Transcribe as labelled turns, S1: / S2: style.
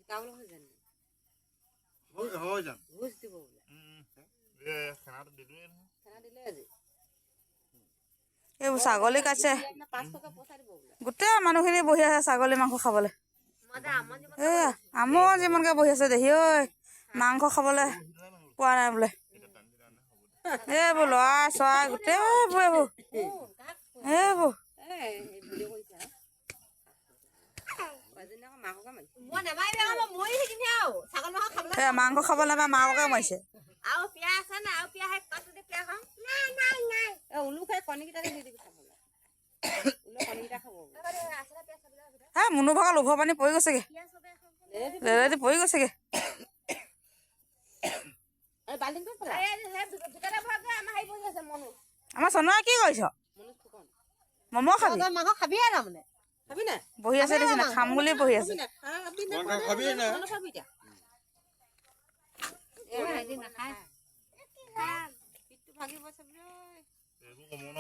S1: জিকাবলৈ হৈ জানো
S2: হৈ যাম
S1: ঘোষ দিব বোলে
S2: খানাটো দিলোৱে নহয়
S1: খানা দিলে আজি
S3: এইবোৰ ছাগলী কাটছে
S1: 5 টকা পইচা দিব বোলে
S3: গোটেই মানুহখিনি বহি আছে ছাগলী মাংস খাবলৈ এয়া আমাৰ যিমানকে বহি আছে দেহি ঐ মাংস খাবলৈ পোৱা নাই বোলে এইবোৰ ল'ৰা চৰাই গোটেইবোৰ এইবোৰ
S1: ভিডিঅ' কৰিছে মাককে মাৰিছে
S4: মই নেমাৰিবি আকৌ মই মৰি থাকিম আৰু ছাগল মাংস খাবলৈ
S3: সেয়া মাংস খাব নাপায় মাককে মাৰিছে
S4: আৰু পিয়া আছে না আৰু পিয়া কাটি পিয়া খাওঁ নাই
S1: উলু খাই কণীকেইটাকে দি দিবি খাবলৈ উলু কণীকেইটা খাব
S3: হে মুনু ভাগৰ লোভৰ পানী পৰি গৈছেগে লেৰেদি পৰি গৈছেগে
S1: বাল্টিংটো পেলা
S4: আমাৰ হেৰি বহি আছে মনো
S3: আমাৰ চনুৱা কি কৰিছ
S1: মনুজ ফুকন
S3: ম'ম' খাবি
S4: মাংস খাবিয়ে তাৰমানে
S1: খাবি না
S3: বহি আছে দেখিছে খাম বুলি বহি আছে
S2: খাবি না
S1: খাবি এতিয়া এদিন নাখায় পিঠটো ভাগিব চাবি
S2: এইবোৰ কমো ন